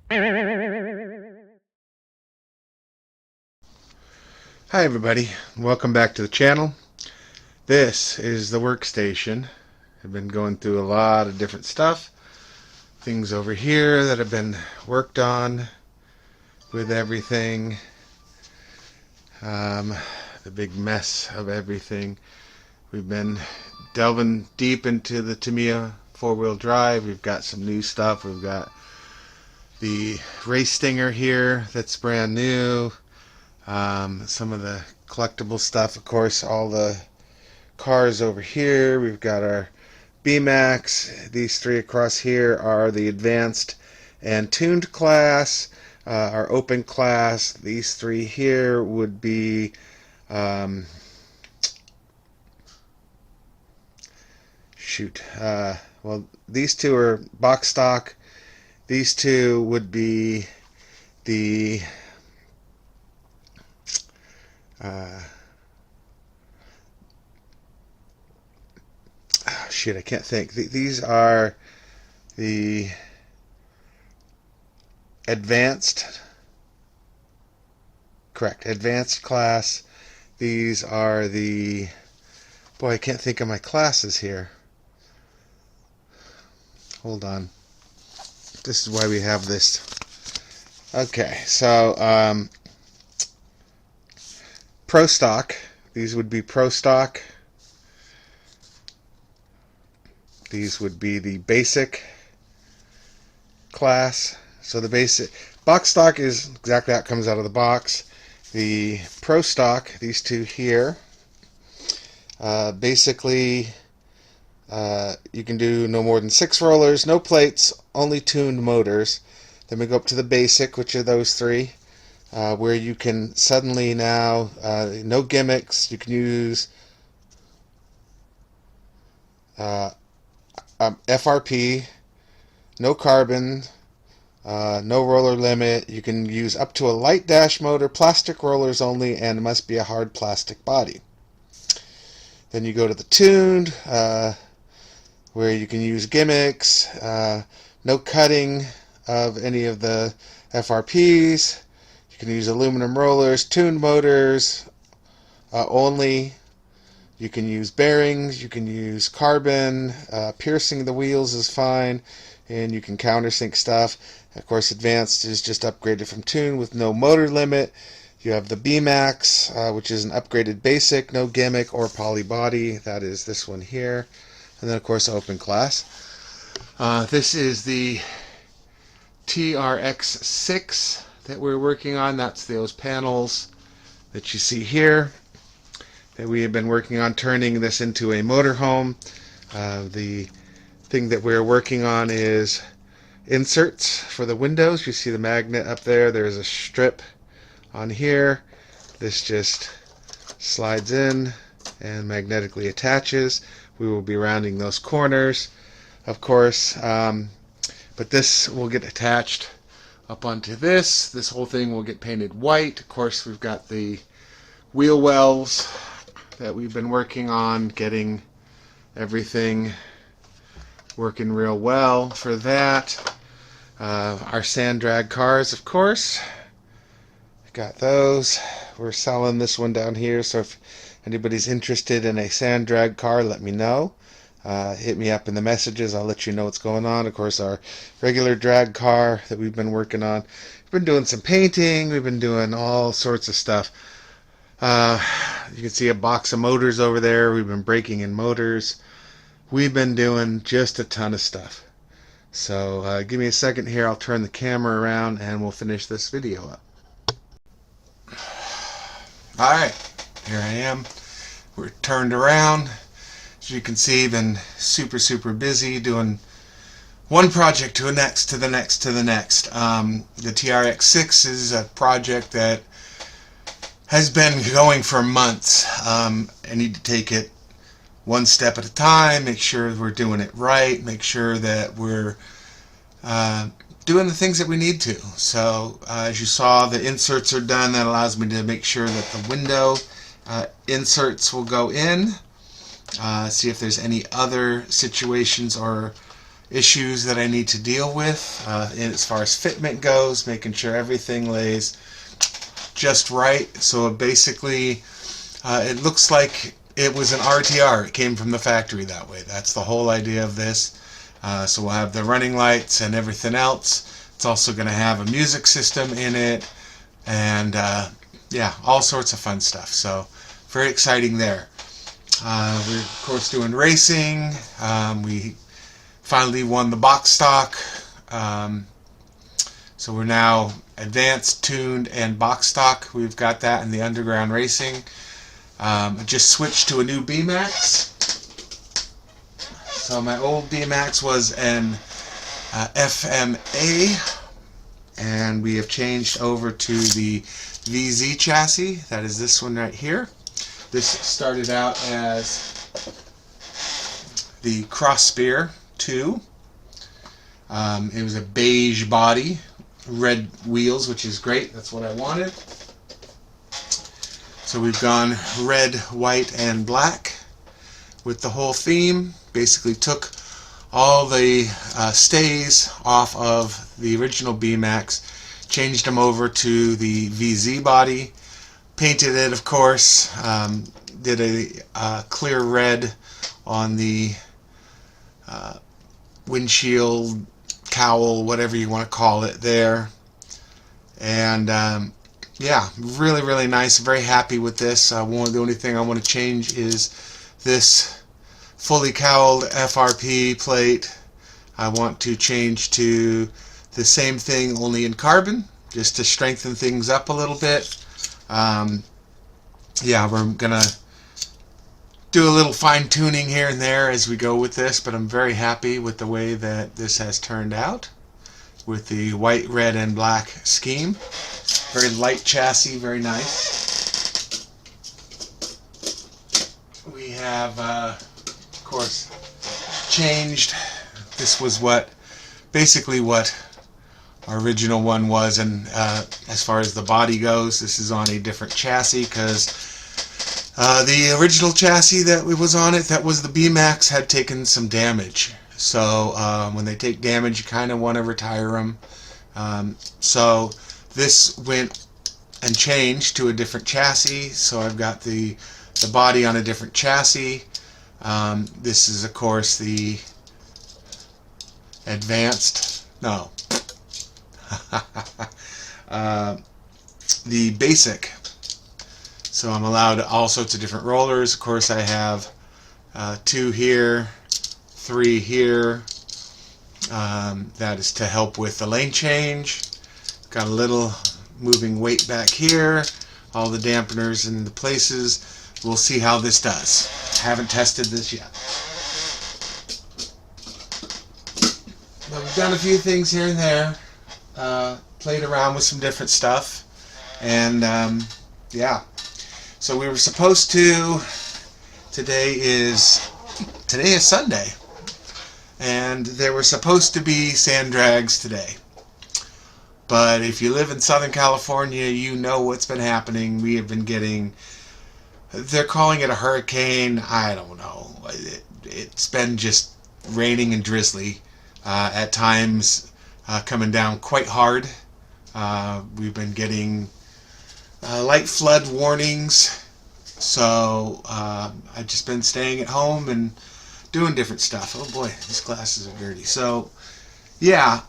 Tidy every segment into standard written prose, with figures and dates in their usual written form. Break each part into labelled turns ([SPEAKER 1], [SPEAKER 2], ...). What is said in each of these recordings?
[SPEAKER 1] Hi everybody, welcome back to the channel. This is the workstation. I've been going through a lot of different stuff. Things over here that have been worked on with everything. The big mess of everything. We've been delving deep into the Tamiya four-wheel drive. We've got some new stuff. We've got the Race Stinger here that's brand new. Some of the collectible stuff, of course, all the cars over here. We've got our B-Max. These three across here are the advanced and tuned class. Our open class, these three here would be well, these two are box stock. These two would be the I can't think. These are the advanced, correct, advanced class. These are the, boy, I can't think of my classes here. Hold on. This is why we have this. Okay, so Pro Stock. These would be Pro Stock. These would be the basic class. So the basic box stock is exactly how it comes out of the box. The Pro Stock, these two here, basically you can do no more than 6 rollers, no plates, only tuned motors. Then we go up to the basic, which are those three, where you can suddenly now, no gimmicks, you can use FRP, no carbon, no roller limit. You can use up to a light dash motor, plastic rollers only, and it must be a hard plastic body. Then you go to the tuned, where you can use gimmicks, no cutting of any of the FRPs. You can use aluminum rollers, tuned motors only. You can use bearings, you can use carbon, piercing the wheels is fine, and you can countersink stuff. Of course, advanced is just upgraded from tune with no motor limit. You have the B-Max, which is an upgraded basic, no gimmick or poly body. That is this one here. And then, of course, open class. This is the TRX6 that we're working on. That's those panels that you see here that we have been working on, turning this into a motorhome. The thing that we're working on is inserts for the windows. You see the magnet up there. There's a strip on here. This just slides in and magnetically attaches. We will be rounding those corners, of course, but this will get attached up onto this. This whole thing will get painted white. Of course, we've got the wheel wells that we've been working on, getting everything working real well for that. Our sand drag cars, of course, got those. We're selling this one down here, so if anybody's interested in a sand drag car, let me know. Hit me up in the messages. I'll let you know what's going on. Of course, our regular drag car that we've been working on. We've been doing some painting. We've been doing all sorts of stuff. You can see a box of motors over there. We've been breaking in motors. We've been doing just a ton of stuff. So give me a second here. I'll turn the camera around and we'll finish this video up. Alright, here I am. We're turned around. As you can see, been super busy doing one project to the next, to the next, to the next. The TRX6 is a project that has been going for months. I need to take it one step at a time, make sure we're doing it right, make sure that we're doing the things that we need to. So as you saw, the inserts are done. That allows me to make sure that the window inserts will go in. See if there's any other situations or issues that I need to deal with as far as fitment goes, making sure everything lays just right. So basically it looks like it was an RTR. It came from the factory that way. That's the whole idea of this. So we'll have the running lights and everything else. It's also going to have a music system in it, and yeah, all sorts of fun stuff. So very exciting there. We're of course doing racing. We finally won the box stock. So we're now advanced, tuned, and box stock. We've got that in the underground racing. I just switched to a new B-Max. So my old B-Max was an FMA, and we have changed over to the VZ chassis. That is this one right here. This started out as the Cross Spear 2. It was a beige body, red wheels, which is great. That's what I wanted. So we've gone red, white, and black with the whole theme. Basically took all the stays off of the original B-Max, changed them over to the VZ body, painted it, of course, did a clear red on the windshield, cowl, whatever you want to call it there. And yeah, really, really nice. Very happy with this. The only thing I want to change is this fully cowled FRP plate. I want to change to the same thing, only in carbon, just to strengthen things up a little bit. Yeah, we're gonna do a little fine tuning here and there as we go with this, but I'm very happy with the way that this has turned out with the white, red, and black scheme. Very light chassis, very nice. We have, of course, changed. This was basically what our original one was, and as far as the body goes, this is on a different chassis because the original chassis that was on it, that was the B-Max, had taken some damage. So when they take damage, you kind of want to retire them. So this went and changed to a different chassis. So I've got the body on a different chassis. This is, of course, the advanced, no, the basic. So I'm allowed all sorts of different rollers. Of course, I have 2 here, 3 here. That is to help with the lane change. Got a little moving weight back here. All the dampeners in the places. We'll see how this does. Haven't tested this yet. But we've done a few things here and there. Played around with some different stuff. And yeah. So we were supposed to, today is Sunday, and there were supposed to be sand drags today. But if you live in Southern California, you know what's been happening. We have been getting, they're calling it a hurricane, I don't know. It's been just raining and drizzly, at times coming down quite hard. We've been getting light flood warnings, so I've just been staying at home and doing different stuff. Oh boy, these glasses are dirty. So yeah,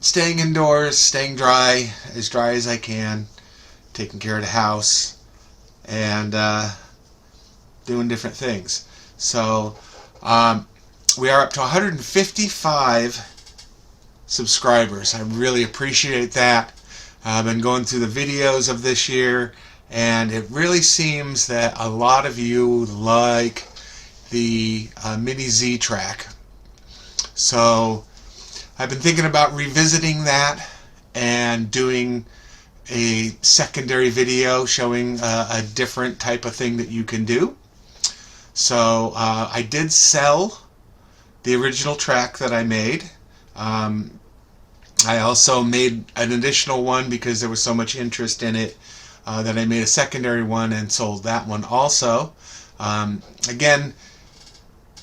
[SPEAKER 1] staying indoors, staying dry as I can, taking care of the house, and doing different things. So we are up to 155 subscribers. I really appreciate that. I've been going through the videos of this year, and it really seems that a lot of you like the Mini Z track. So I've been thinking about revisiting that and doing a secondary video showing a different type of thing that you can do. So I did sell the original track that I made. I also made an additional one because there was so much interest in it that I made a secondary one and sold that one also. Again,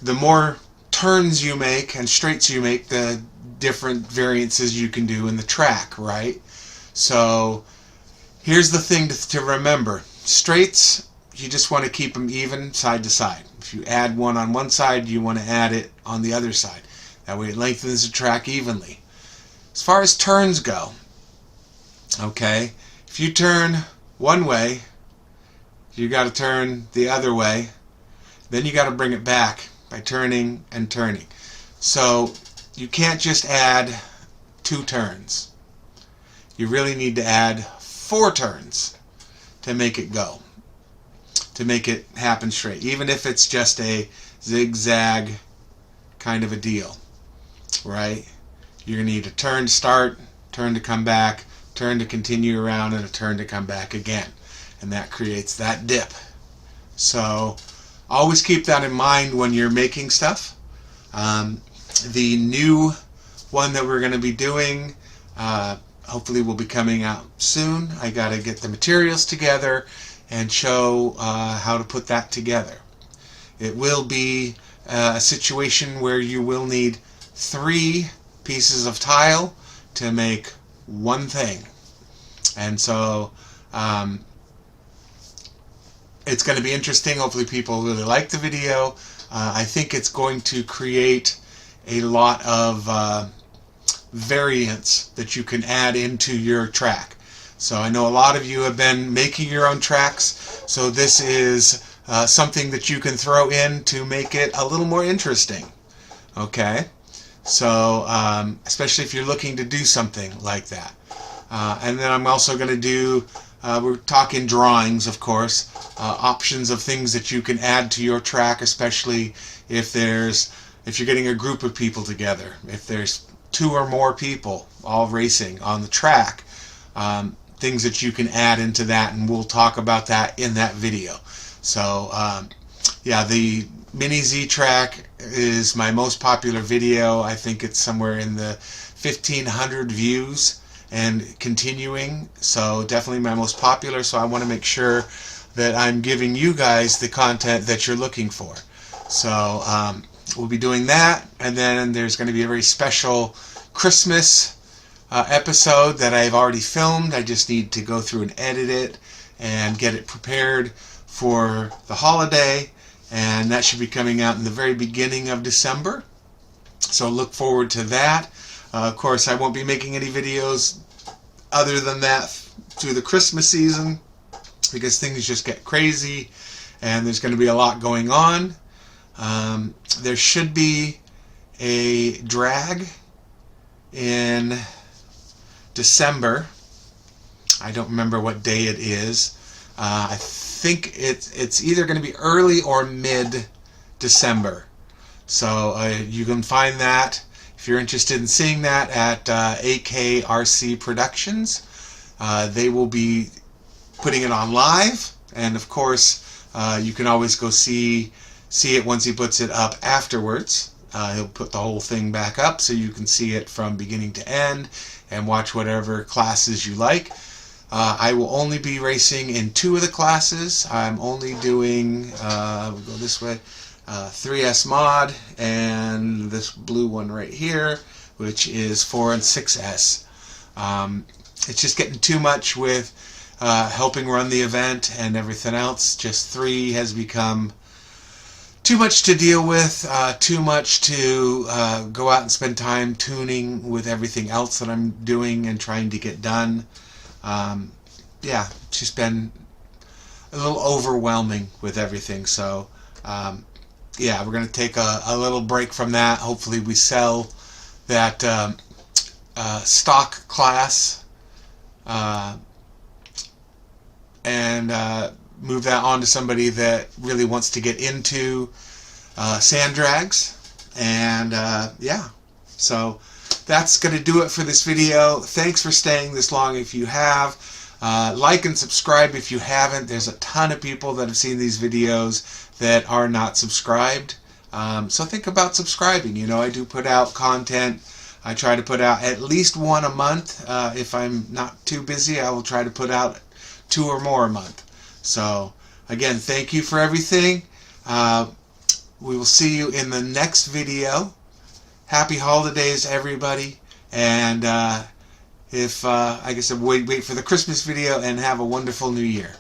[SPEAKER 1] the more turns you make and straights you make, the different variances you can do in the track, right? So here's the thing to remember. Straights, you just want to keep them even side to side. If you add one on one side, you want to add it on the other side. That way it lengthens the track evenly. As far as turns go, okay, if you turn one way, you got to turn the other way. Then you got to bring it back by turning and turning. So you can't just add 2 turns. You really need to add 4 turns to make it go, to make it happen straight, even if it's just a zigzag kind of a deal, right? You're going to need a turn to start, turn to come back, turn to continue around, and a turn to come back again. And that creates that dip. So always keep that in mind when you're making stuff. The new one that we're going to be doing hopefully will be coming out soon. I got to get the materials together and show how to put that together. It will be a situation where you will need 3 pieces of tile to make one thing. And so it's going to be interesting. Hopefully people really like the video. I think it's going to create a lot of variance that you can add into your track. So I know a lot of you have been making your own tracks, so this is something that you can throw in to make it a little more interesting. Okay? So especially if you're looking to do something like that. And then I'm also going to do, we're talking drawings, of course, options of things that you can add to your track, especially if you're getting a group of people together, if there's 2 or more people all racing on the track, things that you can add into that, and we'll talk about that in that video. So yeah, the Mini Z track is my most popular video. I think it's somewhere in the 1,500 views and continuing, so definitely my most popular. So I want to make sure that I'm giving you guys the content that you're looking for. So we'll be doing that, and then there's going to be a very special Christmas episode that I've already filmed. I just need to go through and edit it and get it prepared for the holiday, and that should be coming out in the very beginning of December. So look forward to that. Of course, I won't be making any videos other than that through the Christmas season, because things just get crazy and there's going to be a lot going on. There should be a drag in December. I don't remember what day it is. I think it's either going to be early or mid-December. So you can find that if you're interested in seeing that at AKRC Productions. They will be putting it on live, and of course you can always go see it once he puts it up afterwards. He'll put the whole thing back up so you can see it from beginning to end and watch whatever classes you like. I will only be racing in 2 of the classes. I'm only doing, we'll go this way, 3S Mod and this blue one right here, which is 4 and 6S. It's just getting too much with helping run the event and everything else. Just 3 has become too much to deal with, too much to go out and spend time tuning with everything else that I'm doing and trying to get done. Yeah, it's just been a little overwhelming with everything. So yeah, we're going to take a little break from that. Hopefully we sell that stock class and move that on to somebody that really wants to get into sand drags. And yeah, so that's going to do it for this video. Thanks for staying this long if you have. Like and subscribe if you haven't. There's a ton of people that have seen these videos that are not subscribed. So think about subscribing. You know, I do put out content. I try to put out at least 1 a month. If I'm not too busy, I will try to put out 2 or more a month. So again, thank you for everything. We will see you in the next video. Happy holidays, everybody. And if I guess wait for the Christmas video, and have a wonderful New Year.